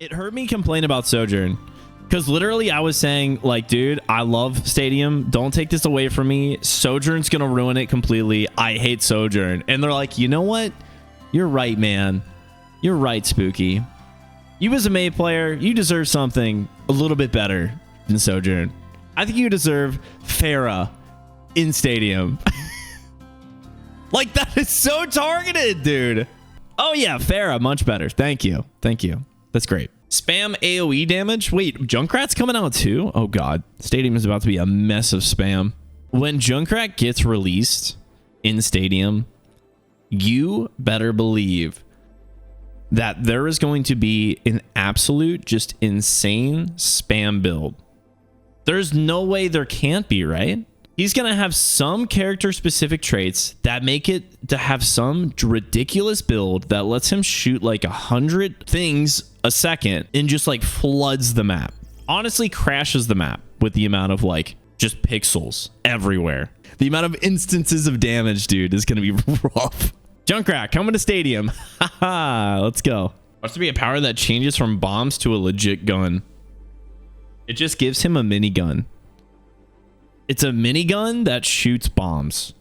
It hurt me complain about Sojourn because literally I was saying like, dude, I love Stadium. Don't take this away from me. Sojourn's going to ruin it completely. I hate Sojourn. And they're like, you know what? You're right, man. You're right, Spooky. You as a May player, you deserve something a little bit better than Sojourn. I think you deserve Pharah in Stadium. Like, that is so targeted, dude. Oh, yeah, Pharah, much better. Thank you. Thank you. That's great. Spam AoE damage. Wait, Junkrat's coming out too? Oh, God. Stadium is about to be a mess of spam. When Junkrat gets released in Stadium, you better believe that there is going to be an absolute, just insane spam build. There's no way there can't be, right? He's going to have some character-specific traits that make it to have some ridiculous build that lets him shoot like 100 things a second and just like floods the map. Honestly, crashes the map with the amount of like just pixels everywhere. The amount of instances of damage, dude, is going to be rough. Junkrat, coming to Stadium. Haha, let's go. Wants to be a power that changes from bombs to a legit gun. It just gives him a minigun. It's a minigun that shoots bombs.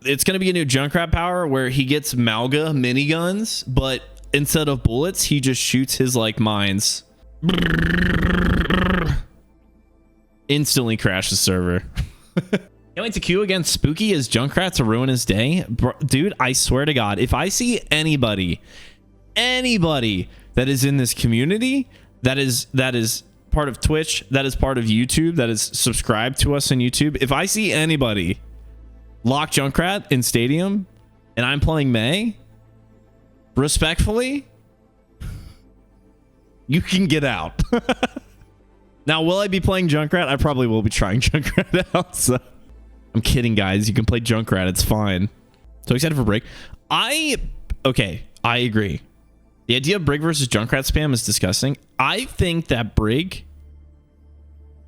It's going to be a new Junkrat power where he gets Malga miniguns, but instead of bullets, he just shoots his like mines. Instantly crashes server. Can't wait to queue against Spooky as Junkrat to ruin his day. Bro, dude, I swear to God, if I see anybody that is in this community that is part of Twitch, that is part of YouTube, that is subscribed to us on YouTube, if I see anybody lock Junkrat in Stadium and I'm playing May, respectfully, you can get out. Now, will I be playing Junkrat? I probably will be trying Junkrat out. So. I'm kidding, guys. You can play Junkrat. It's fine. So excited for Brig. Okay, I agree. The idea of Brig versus Junkrat spam is disgusting. I think that Brig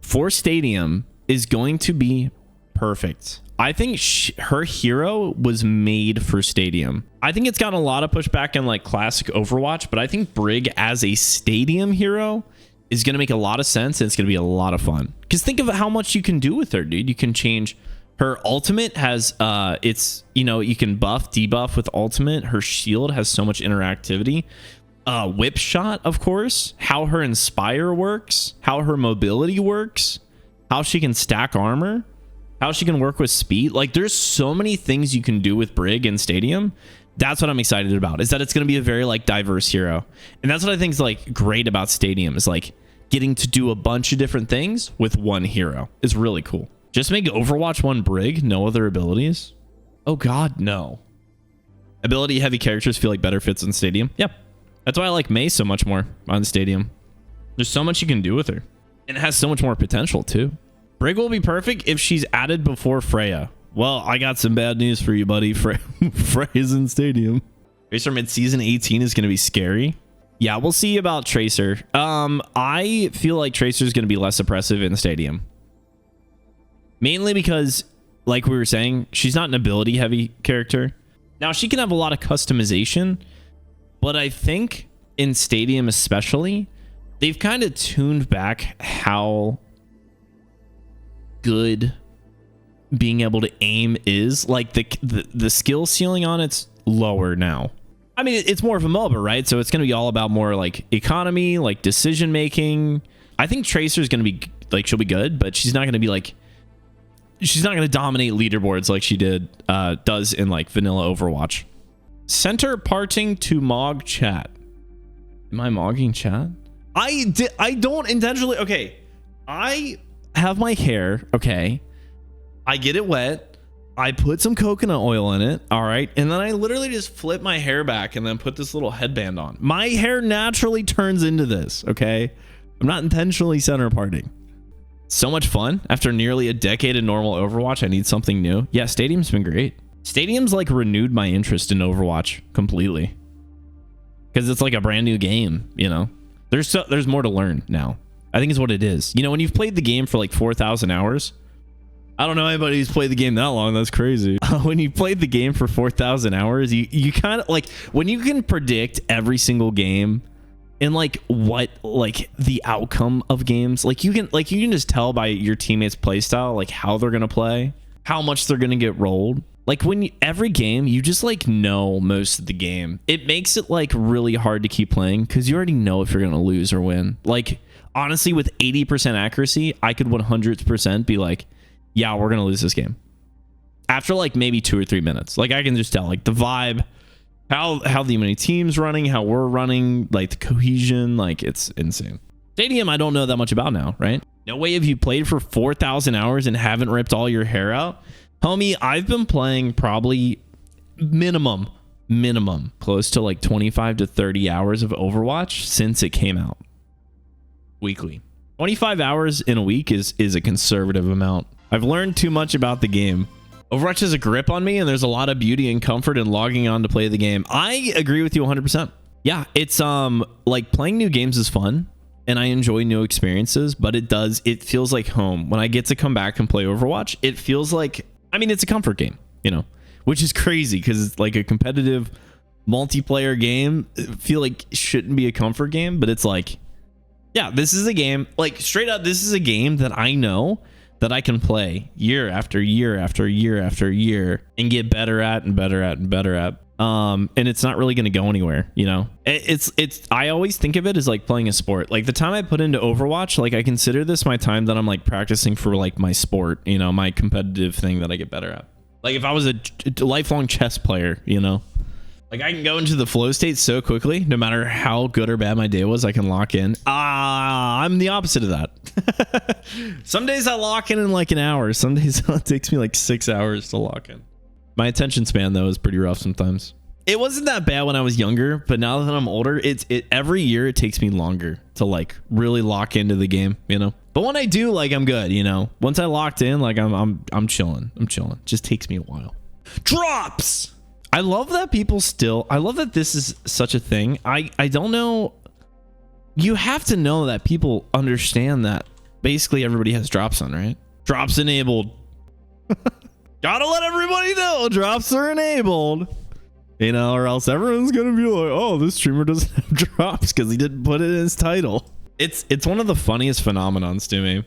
for Stadium is going to be perfect. I think her hero was made for Stadium. I think it's gotten a lot of pushback in like classic Overwatch, but I think Brig as a Stadium hero is going to make a lot of sense and it's going to be a lot of fun. Because think of how much you can do with her, dude. You can change her ultimate has it's, you know, you can buff, debuff with ultimate. Her shield has so much interactivity. Whip shot, of course, how her inspire works, how her mobility works, how she can stack armor, how she can work with speed. Like, there's so many things you can do with Brig in Stadium. That's what I'm excited about, is that it's going to be a very like diverse hero. And that's what I think is like great about Stadium, is like getting to do a bunch of different things with one hero is really cool. Just make Overwatch one Brig, no other abilities. Oh God, no. Ability heavy characters feel like better fits in Stadium. Yep. That's why I like Mei so much more on Stadium. There's so much you can do with her. And it has so much more potential too. Brig will be perfect if she's added before Freya. Well, I got some bad news for you, buddy. Freya's in Stadium. Tracer mid-season 18 is going to be scary. Yeah, we'll see about Tracer. I feel like Tracer is going to be less oppressive in Stadium. Mainly because, like we were saying, she's not an ability-heavy character. Now, she can have a lot of customization, but I think in Stadium especially, they've kind of tuned back how good being able to aim is. Like, the skill ceiling on it's lower now. I mean, it's more of a MOBA, right? So it's going to be all about more like economy, like decision making. I think Tracer's going to be like, she'll be good, but she's not going to be like, she's not going to dominate leaderboards like she does in like vanilla Overwatch. Center parting to Mog chat. Am I mogging chat? I don't intentionally. Okay, I have my hair. Okay, I get it wet. I put some coconut oil in it. All right, and then I literally just flip my hair back and then put this little headband on. My hair naturally turns into this. Okay, I'm not intentionally center parting. So much fun. After nearly a decade of normal Overwatch, I need something new. Yeah, Stadium's been great. Stadium's like renewed my interest in Overwatch completely. Because it's like a brand new game, you know? There's more to learn now. I think is what it is. You know, when you've played the game for like 4,000 hours, I don't know anybody who's played the game that long. That's crazy. When you played the game for 4,000 hours, you kind of like, when you can predict every single game in like what like the outcome of games. Like you can just tell by your teammates' play style, like how they're gonna play, how much they're gonna get rolled. Like every game, you just like know most of the game. It makes it like really hard to keep playing because you already know if you're gonna lose or win. Like honestly, with 80% accuracy, I could 100% be like, yeah, we're gonna lose this game after like maybe 2 or 3 minutes. Like I can just tell like the vibe, how the many teams running, how we're running, like the cohesion, like it's insane. Stadium, I don't know that much about now, right? No way have you played for 4,000 hours and haven't ripped all your hair out? Homie, I've been playing probably minimum close to like 25 to 30 hours of Overwatch since it came out weekly. 25 hours in a week is a conservative amount. I've learned too much about the game. Overwatch has a grip on me, and there's a lot of beauty and comfort in logging on to play the game. I agree with you 100%. Yeah, it's like playing new games is fun, and I enjoy new experiences, but it feels like home. When I get to come back and play Overwatch, it feels like, I mean, it's a comfort game, you know, which is crazy because it's like a competitive multiplayer game. I feel like it shouldn't be a comfort game, but it's like, yeah, this is a game, like straight up, this is a game that I know that I can play year after year after year after year and get better at and better at and better at. And it's not really going to go anywhere, you know. I always think of it as like playing a sport. Like the time I put into Overwatch, like I consider this my time that I'm like practicing for like my sport, you know, my competitive thing that I get better at. Like if I was a lifelong chess player, you know, like I can go into the flow state so quickly, no matter how good or bad my day was, I can lock in. I'm the opposite of that. Some days I lock in like an hour. Some days it takes me like 6 hours to lock in. My attention span though is pretty rough sometimes. It wasn't that bad when I was younger, but now that I'm older, every year it takes me longer to like really lock into the game, you know. But when I do, like I'm good, you know. Once I locked in, like I'm chilling. I'm chilling. It just takes me a while. Drops. I love that I love that this is such a thing. I don't know. You have to know that people understand that basically everybody has drops on, right? Drops enabled. Gotta let everybody know drops are enabled, you know, or else everyone's gonna be like, oh, this streamer doesn't have drops because he didn't put it in his title. It's one of the funniest phenomenons to me.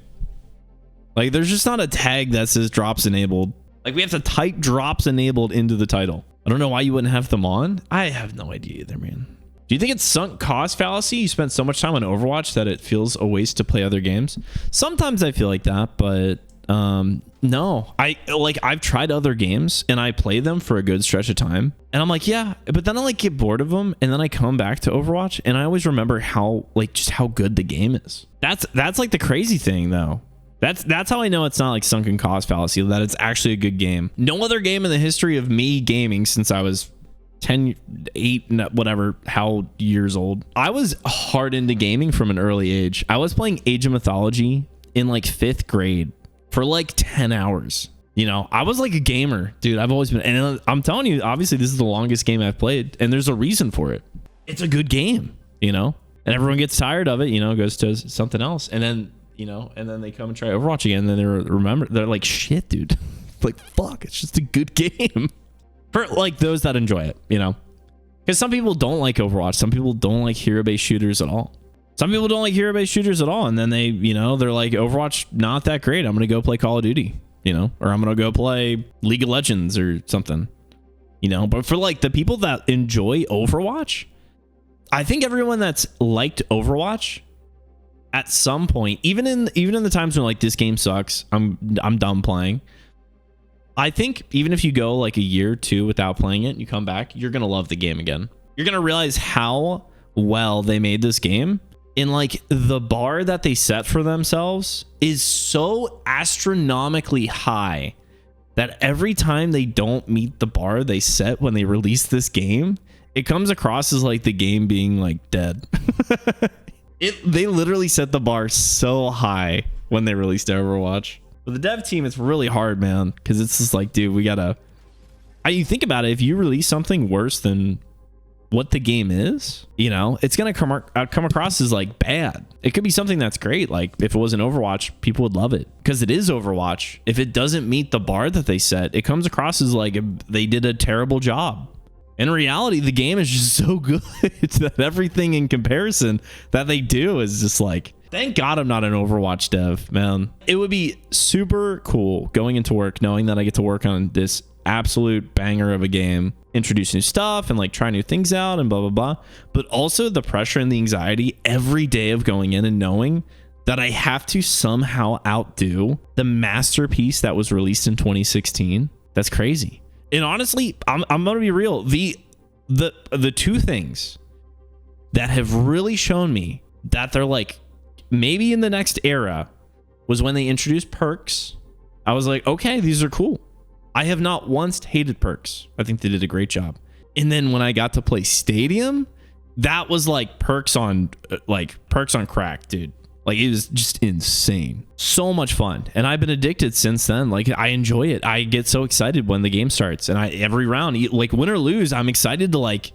Like there's just not a tag that says drops enabled. Like we have to type drops enabled into the title. I don't know why you wouldn't have them on. I have no idea either, man. Do you think it's sunk cost fallacy? You spent so much time on Overwatch that it feels a waste to play other games. Sometimes I feel like that, but no. I've tried other games and I play them for a good stretch of time, and I'm like, yeah, but then I like get bored of them, and then I come back to Overwatch and I always remember how like just how good the game is. That's like the crazy thing though. That's how I know it's not like sunken cost fallacy, that it's actually a good game. No other game in the history of me gaming since I was 10, 8, whatever, how years old. I was hard into gaming from an early age. I was playing Age of Mythology in like 5th grade for like 10 hours. You know, I was like a gamer, dude. I've always been, and I'm telling you, obviously this is the longest game I've played, and there's a reason for it. It's a good game, you know, and everyone gets tired of it, you know, goes to something else, and then, you know, and then they come and try Overwatch again, and then they're like, shit, dude. Like, fuck, it's just a good game. For like those that enjoy it, you know, because some people don't like Overwatch. Some people don't like hero-based shooters at all. Some people don't like hero-based shooters at all. And then they, you know, they're like, Overwatch, not that great. I'm going to go play Call of Duty, you know, or I'm going to go play League of Legends or something, you know. But for like the people that enjoy Overwatch, I think everyone that's liked Overwatch at some point, even in the times when like this game sucks, I'm done playing. I think even if you go like a year or two without playing it and you come back, you're going to love the game again. You're going to realize how well they made this game, and like the bar that they set for themselves is so astronomically high that every time they don't meet the bar they set when they release this game, it comes across as like the game being like dead. They literally set the bar so high when they released Overwatch. For the dev team, it's really hard, man, because it's just like, dude, we gotta. You think about it, if you release something worse than what the game is, you know, it's gonna come across as like bad. It could be something that's great, like if it was an Overwatch, people would love it because it is Overwatch. If it doesn't meet the bar that they set, it comes across as like they did a terrible job, In reality, the game is just so good that everything in comparison that they do is just like, thank God I'm not an Overwatch dev, man. It would be super cool going into work knowing that I get to work on this absolute banger of a game, introduce new stuff and like try new things out and blah, blah, blah. But also the pressure and the anxiety every day of going in and knowing that I have to somehow outdo the masterpiece that was released in 2016. That's crazy. And honestly, I'm going to be real. The two things that have really shown me that they're like, maybe in the next era was when they introduced perks. I was like, okay, these are cool. I have not once hated perks. I think they did a great job. And then when I got to play Stadium, that was like perks on crack, dude. Like, it was just insane. So much fun. And I've been addicted since then. Like, I enjoy it. I get so excited when the game starts. And every round, like win or lose, I'm excited to like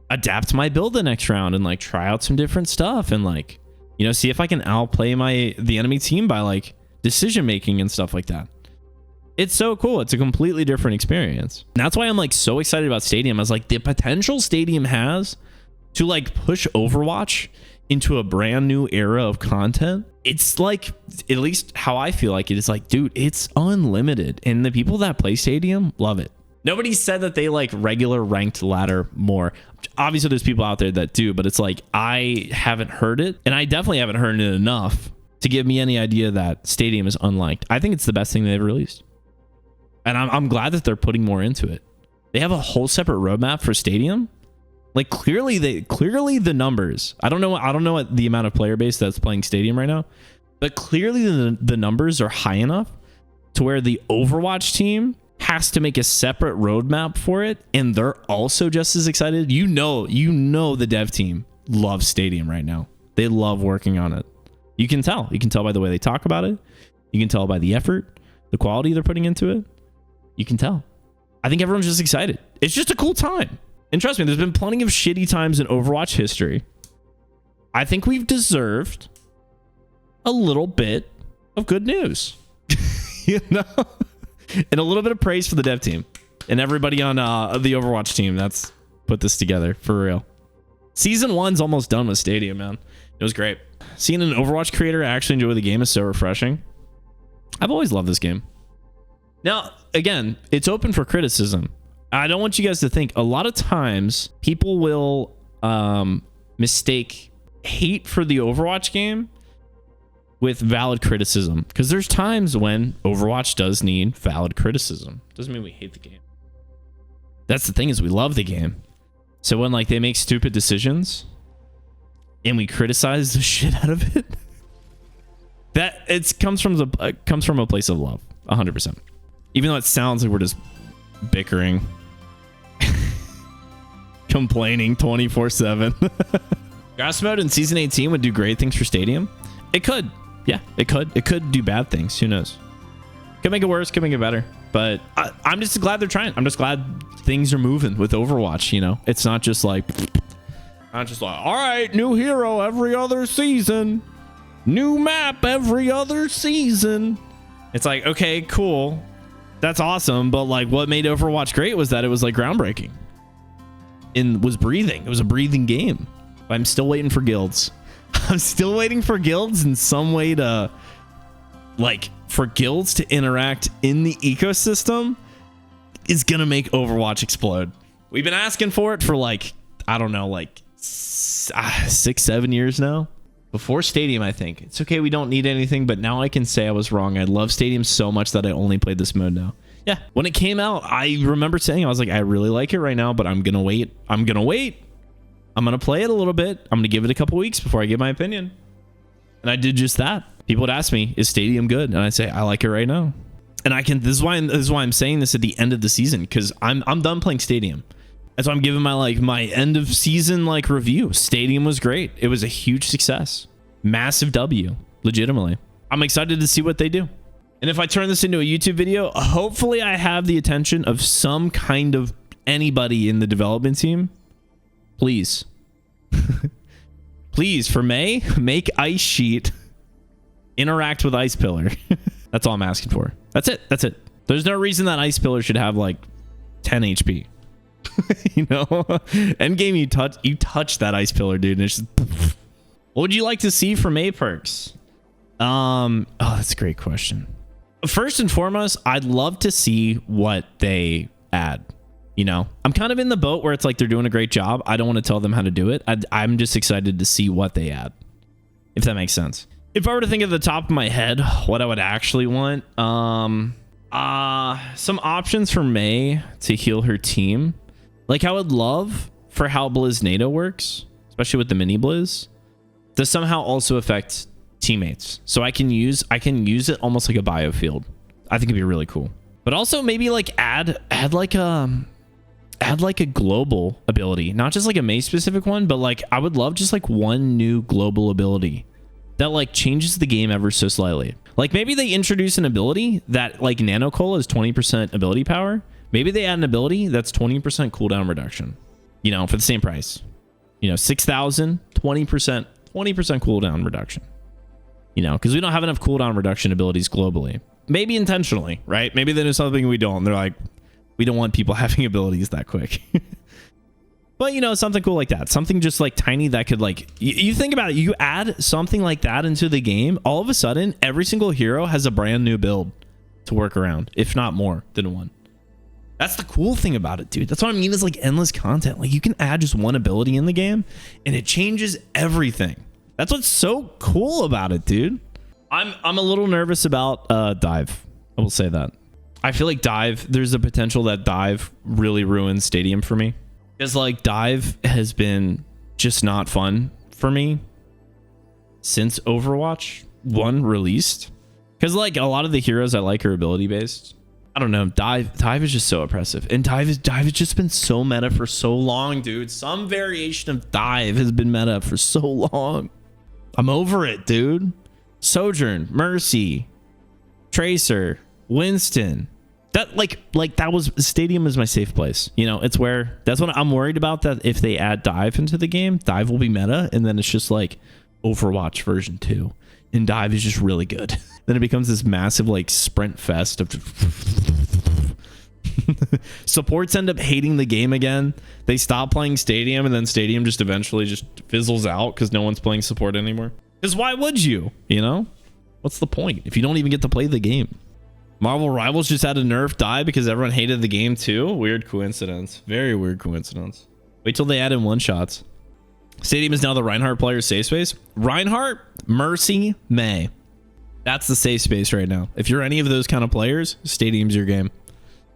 adapt my build the next round and like try out some different stuff and like, you know, see if I can outplay the enemy team by like decision making and stuff like that. It's so cool. It's a completely different experience. And that's why I'm like so excited about Stadium. I was like, the potential Stadium has to like push Overwatch into a brand new era of content. It's like, at least how I feel like it is like, dude, it's unlimited. And the people that play Stadium love it. Nobody said that they like regular ranked ladder more. Obviously there's people out there that do, but it's like, I haven't heard it. And I definitely haven't heard it enough to give me any idea that Stadium is unliked. I think it's the best thing they've released. And I'm glad that they're putting more into it. They have a whole separate roadmap for Stadium. Like clearly the numbers. I don't know what the amount of player base that's playing Stadium right now, but clearly the numbers are high enough to where the Overwatch team has to make a separate roadmap for it, and they're also just as excited. You know the dev team loves Stadium right now. They love working on it. You can tell. You can tell by the way they talk about it. You can tell by the effort, the quality they're putting into it. You can tell. I think everyone's just excited. It's just a cool time. And trust me, there's been plenty of shitty times in Overwatch history. I think we've deserved a little bit of good news. You know? And a little bit of praise for the dev team and everybody on the Overwatch team that's put this together, for real. Season 1's almost done with Stadium, man. It was great. Seeing an Overwatch creator actually enjoy the game is so refreshing. I've always loved this game. Now, again, it's open for criticism. I don't want you guys to think, a lot of times people will mistake hate for the Overwatch game with valid criticism, because there's times when Overwatch does need valid criticism. Doesn't mean we hate the game. That's the thing, is we love the game. So when like they make stupid decisions and we criticize the shit out of it, that it comes from a place of love, 100%. Even though it sounds like we're just bickering, complaining 24/7. Grass mode in season 18 would do great things for Stadium. It could. Yeah, it could. It could do bad things. Who knows? Could make it worse, could make it better. But I'm just glad they're trying. I'm just glad things are moving with Overwatch, you know? It's not just like, all right, new hero every other season. New map every other season. It's like, okay, cool. That's awesome. But like what made Overwatch great was that it was like groundbreaking. And was breathing. It was a breathing game. I'm still waiting for guilds. I'm still waiting for guilds in some way to, like, for guilds to interact in the ecosystem is going to make Overwatch explode. We've been asking for it for like, I don't know, like 6-7 years now. Before Stadium, I think. It's okay, we don't need anything, but now I can say I was wrong. I love Stadium so much that I only played this mode now. Yeah, when it came out, I remember saying, I was like, I really like it right now, but I'm going to wait. I'm going to wait. I'm going to play it a little bit. I'm going to give it a couple weeks before I give my opinion. And I did just that. People would ask me, is Stadium good? And I'd say, I like it right now. And I can, this is why I'm saying this at the end of the season, because I'm done playing Stadium. That's why I'm giving my end of season review. Stadium was great. It was a huge success. Massive W, legitimately. I'm excited to see what they do. And if I turn this into a YouTube video, hopefully I have the attention of some kind of anybody in the development team. Please. Please, for May, make Ice Sheet interact with Ice Pillar. That's all I'm asking for. That's it. That's it. There's no reason that Ice Pillar should have like 10 HP. You know, endgame you touch that ice pillar, dude, and it's just poof. What would you like to see from A perks? Oh, that's a great question. First and foremost, I'd love to see what they add. You know, I'm kind of in the boat where it's like they're doing a great job. I don't want to tell them how to do it. I'm just excited to see what they add, if that makes sense. If I were to think at the top of my head what I would actually want, some options for Mei to heal her team. Like, I would love for how Bliznado works, especially with the mini Blizz, to somehow also affect teammates. So I can use it almost like a biofield. I think it'd be really cool. But also maybe like add like a global ability, not just like a Mei specific one, but like I would love just like one new global ability that like changes the game ever so slightly. Like maybe they introduce an ability that like Nano Cola is 20% ability power. Maybe they add an ability that's 20% cooldown reduction, you know, for the same price. You know, 6,000, 20% cooldown reduction. You know, because we don't have enough cooldown reduction abilities globally. Maybe intentionally, right? Maybe they do something we don't. They're like, we don't want people having abilities that quick. But, you know, something cool like that. Something just like tiny that could like... You think about it. You add something like that into the game, all of a sudden, every single hero has a brand new build to work around, if not more than one. That's the cool thing about it, dude. That's what I mean is like endless content. Like you can add just one ability in the game and it changes everything. That's what's so cool about it, dude. I'm a little nervous about Dive. I will say that. I feel like Dive, there's a potential that Dive really ruins Stadium for me. Because like Dive has been just not fun for me since Overwatch 1 released. Because like a lot of the heroes I like are ability based. I don't know. Dive is just so oppressive. And Dive has just been so meta for so long, dude. Some variation of Dive has been meta for so long. I'm over it, dude. Sojourn, Mercy, Tracer, Winston. That like that was Stadium is my safe place. You know, it's where that's what I'm worried about, that if they add Dive into the game, Dive will be meta and then it's just like Overwatch version 2 and Dive is just really good. Then it becomes this massive like sprint fest of supports end up hating the game again. They stop playing Stadium and then Stadium just eventually just fizzles out because no one's playing support anymore. Because why would you? You know? What's the point if you don't even get to play the game? Marvel Rivals just had a nerf Dive because everyone hated the game too. Weird coincidence. Very weird coincidence. Wait till they add in one-shots. Stadium is now the Reinhardt player's safe space. Reinhardt, Mercy, Mei. That's the safe space right now. If you're any of those kind of players, Stadium's your game.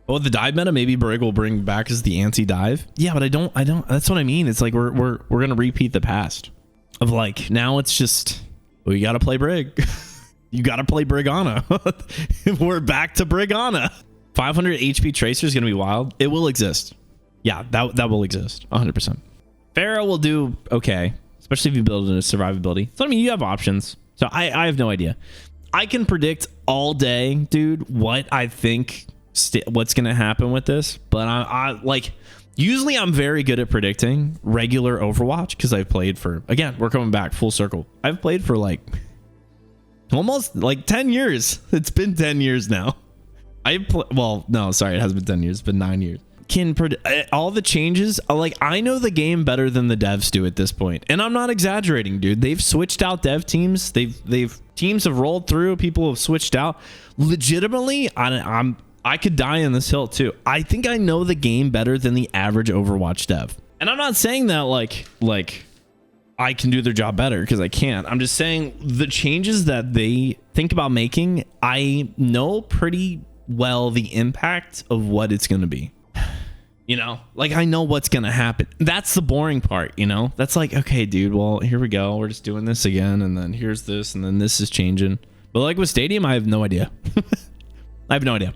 Oh, with the dive meta, maybe Brig will bring back as the anti-dive. Yeah, but I don't. That's what I mean. It's like we're gonna repeat the past of like now it's just, well, you gotta play Brig. You gotta play Brigana. We're back to Brigana. 500 HP Tracer is gonna be wild. It will exist. Yeah, that will exist. 100%. Pharaoh will do okay, especially if you build in a survivability. So I mean, you have options. So I have no idea. I can predict all day, dude, what I think what's gonna happen with this, but I like usually I'm very good at predicting regular Overwatch because I've played for, again, we're coming back full circle. I've played for like almost like 10 years. It's been 10 years now. Well, no, sorry, it hasn't been 10 years. It's been 9 years. Can predict all the changes. Like, I know the game better than the devs do at this point, and I'm not exaggerating, dude. They've switched out dev teams. Teams have rolled through. People have switched out. Legitimately, I could die on this hill too. I think I know the game better than the average Overwatch dev, and I'm not saying that like I can do their job better, because I can't. I'm just saying the changes that they think about making, I know pretty well the impact of what it's going to be. You know, like I know what's going to happen. That's the boring part, you know? That's like, okay, dude, well, here we go. We're just doing this again. And then here's this. And then this is changing. But like with Stadium, I have no idea. I have no idea.